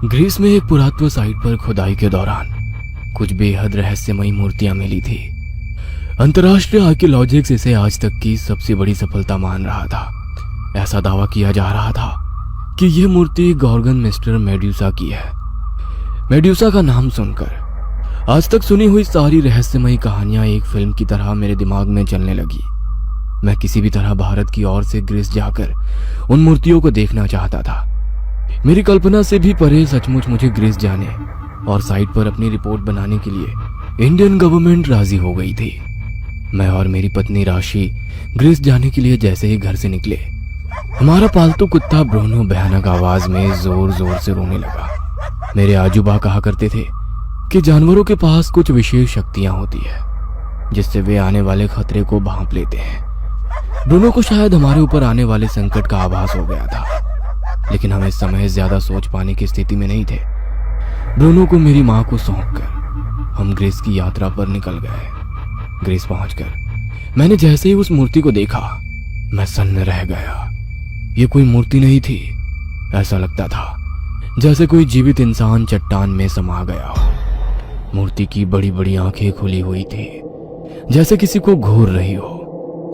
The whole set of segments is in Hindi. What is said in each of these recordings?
ग्रीस में एक पुरातत्व साइट पर खुदाई के दौरान कुछ बेहद रहस्यमयी मूर्तियां मिली थी। अंतर्राष्ट्रीय आर्कियोलॉजिस्ट इसे आज तक की सबसे बड़ी सफलता मान रहा था। ऐसा दावा किया जा रहा था कि यह मूर्ति गॉर्गन मिस्टर मेड्यूसा की है। मेड्यूसा का नाम सुनकर आज तक सुनी हुई सारी रहस्यमयी कहानियां एक फिल्म की तरह मेरे दिमाग में चलने लगी। मैं किसी भी तरह भारत की ओर से ग्रीस जाकर उन मूर्तियों को देखना चाहता था। मेरी कल्पना से भी परे सचमुच मुझे ग्रीस जाने और साइट पर अपनी रिपोर्ट बनाने के लिए इंडियन गवर्नमेंट राजी हो गई थी। मैं और मेरी पत्नी राशि ग्रीस जाने के लिए जैसे ही घर से निकले, हमारा पालतू कुत्ता ब्रूनो भयानक आवाज में जोर जोर से रोने लगा। मेरे आजूबा कहा करते थे कि जानवरों के पास कुछ विशेष शक्तियां होती है जिससे वे आने वाले खतरे को भांप लेते हैं। ब्रूनो को शायद हमारे ऊपर आने वाले संकट का आभास हो गया था, लेकिन हम इस समय ज्यादा सोच पाने की स्थिति में नहीं थे। ब्रूनो को मेरी मां को सौंपकर हम ग्रीस की यात्रा पर निकल गए। ग्रीस पहुंचकर मैंने जैसे ही उस मूर्ति को देखा, मैं सन्न रह गया। ये कोई मूर्ति नहीं थी, ऐसा लगता था जैसे कोई जीवित इंसान चट्टान में समा गया हो। मूर्ति की बड़ी बड़ी आंखें खुली हुई थी, जैसे किसी को घूर रही हो।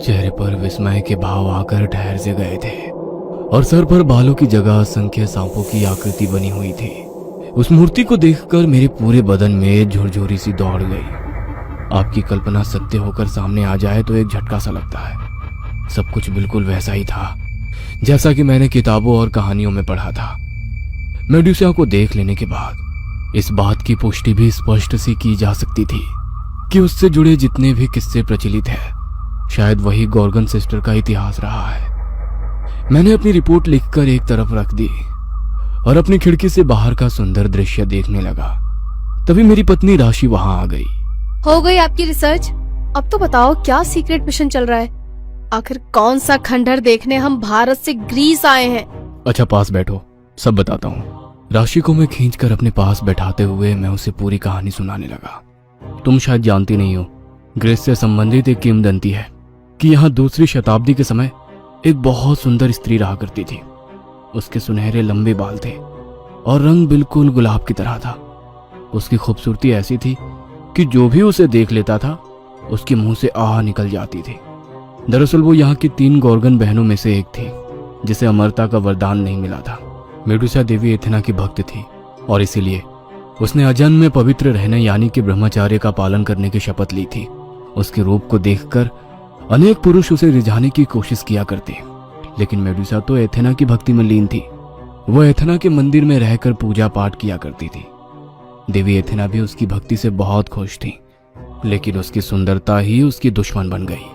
चेहरे पर विस्मय के भाव आकर ठहर से गए थे और सर पर बालों की जगह असंख्य सांपों की आकृति बनी हुई थी। उस मूर्ति को देखकर मेरे पूरे बदन में झुरझुरी सी दौड़ गई। आपकी कल्पना सत्य होकर सामने आ जाए तो एक झटका सा लगता है। सब कुछ बिल्कुल वैसा ही था जैसा कि मैंने किताबों और कहानियों में पढ़ा था। मेड्यूसा को देख लेने के बाद इस बात की पुष्टि भी स्पष्ट सी की जा सकती थी कि उससे जुड़े जितने भी किस्से प्रचलित हैं, शायद वही गॉर्गन सिस्टर का इतिहास रहा है। मैंने अपनी रिपोर्ट लिखकर एक तरफ रख दी और अपनी खिड़की से बाहर का सुंदर दृश्य देखने लगा। तभी मेरी पत्नी राशि वहां आ गई। हो गई आपकी रिसर्च? अब तो बताओ क्या सीक्रेट मिशन चल रहा है? आखिर कौन सा खंडहर देखने हम भारत से ग्रीस आए हैं? अच्छा पास बैठो, सब बताता हूँ। राशि को मैं खींचकर अपने पास बैठाते हुए मैं उसे पूरी कहानी सुनाने लगा। तुम शायद जानती नहीं हो, ग्रीस से संबंधित एक किंवदंती है कि यहाँ 2वीं शताब्दी के समय एक बहुत सुंदर स्त्री रहा करती थी। उसके सुनहरे लंबे बाल थे और रंग बिल्कुल गुलाब की तरह था। उसकी खूबसूरती ऐसी थी कि जो भी उसे देख लेता था उसके मुंह से आह निकल जाती थी। दरअसल वो यहाँ की 3 गॉर्गन बहनों में से एक थी जिसे अमरता का वरदान नहीं मिला था। मेडुसा देवी एथेना की भक्त थी और इसीलिए उसने अजन्म में पवित्र रहने यानी कि ब्रह्मचार्य का पालन करने की शपथ ली थी। उसके रूप को देखकर अनेक पुरुष उसे रिझाने की कोशिश किया करते, लेकिन मेडुसा तो एथेना की भक्ति में लीन थी। वो एथेना के मंदिर में रहकर पूजा पाठ किया करती थी। देवी एथेना भी उसकी भक्ति से बहुत खुश थी, लेकिन उसकी सुंदरता ही उसकी दुश्मन बन गई।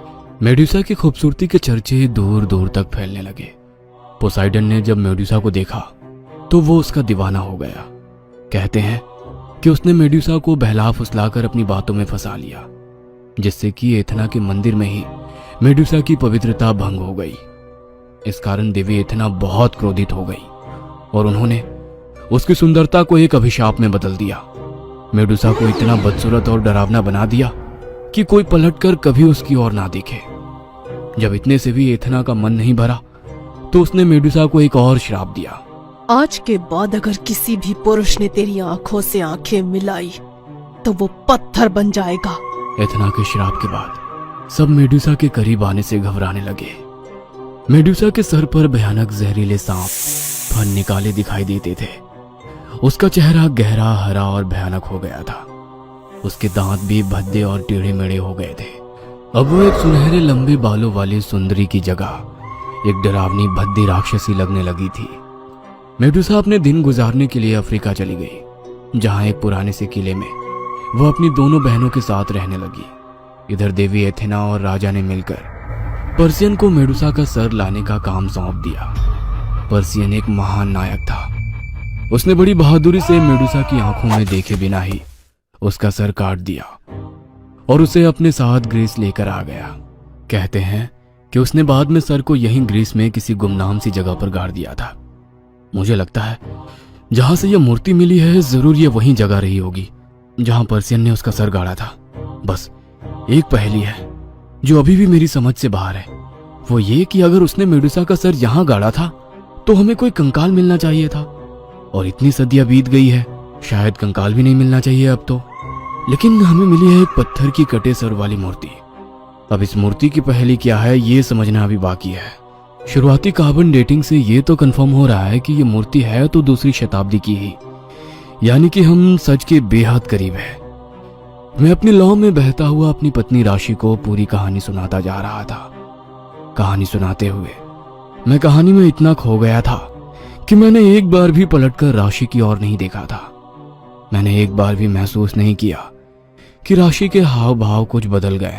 मेडुसा की खूबसूरती के चर्चे दूर दूर तक फैलने लगे। पोसाइडन ने जब मेडुसा को देखा तो वो उसका दीवाना हो गया। कहते हैं कि उसने मेडुसा को बहला फुसलाकर अपनी बातों में फंसा लिया, जिससे कि एथेना के मंदिर में ही मेडुसा की पवित्रता भंग हो गई। इस कारण देवी एथेना बहुत क्रोधित हो गई और उन्होंने उसकी सुंदरता को एक अभिशाप में बदल दिया। मेडुसा को इतना बदसूरत और डरावना बना दिया कि कोई पलटकर कभी उसकी ओर ना देखे। जब इतने से भी एथेना का मन नहीं भरा तो उसने मेडुसा को एक और श्राप दिया। आज के बाद अगर किसी भी पुरुष ने तेरी आंखों से आंखें मिलाई तो वो पत्थर बन जाएगा। एथेना के श्राप के बाद सब मेडुसा के करीब आने से घबराने लगे। मेडुसा के सर पर भयानक जहरीले सांप फन निकाले दिखाई देते थे। उसका चेहरा गहरा हरा और भयानक हो गया था। उसके दांत भी भद्दे और टेढ़े मेढ़े हो गए थे। अब वो एक सुनहरे लंबे बालों वाली सुंदरी की जगह एक डरावनी भद्दी राक्षसी लगने लगी थी। मेडुसा अपने दिन गुजारने के लिए अफ्रीका चली गई, जहां एक पुराने से किले में वो अपनी दोनों बहनों के साथ रहने लगी। इधर देवी एथेना और राजा ने मिलकर पर्सियन को मेडुसा का सर लाने का काम सौंप दिया। पर्सियन एक महान नायक था। उसने बड़ी बहादुरी से मेडुसा की आंखों में देखे बिना ही उसका सर काट दिया और उसे अपने साथ ग्रीस लेकर आ गया। कहते हैं कि उसने बाद में सर को यहीं ग्रीस में किसी गुमनाम सी जगह पर गाड़ दिया था। मुझे लगता है जहां से यह मूर्ति मिली है जरूर ये वही जगह रही होगी जहां पर्सियन ने उसका सर गाड़ा था। बस एक पहेली है जो अभी भी मेरी समझ से बाहर है, वो ये कि अगर उसने मेडुसा का सर यहां गाड़ा था तो हमें कोई कंकाल मिलना चाहिए था। और इतनी सदियां बीत गई है, शायद कंकाल भी नहीं मिलना चाहिए अब तो। लेकिन हमें मिली है एक पत्थर की कटे सर वाली मूर्ति। अब इस मूर्ति की पहेली क्या है ये समझना अभी बाकी है। शुरुआती कार्बन डेटिंग से ये तो कंफर्म हो रहा है कि ये मूर्ति है तो दूसरी शताब्दी की ही, यानी कि हम सच के बेहद करीब है। मैं अपनी लौ में बहता हुआ अपनी पत्नी राशि को पूरी कहानी सुनाता जा रहा था। कहानी सुनाते हुए मैं कहानी में इतना खो गया था कि मैंने एक बार भी पलटकर राशि की ओर नहीं देखा था। मैंने एक बार भी महसूस नहीं किया कि राशि के हाव भाव कुछ बदल गए।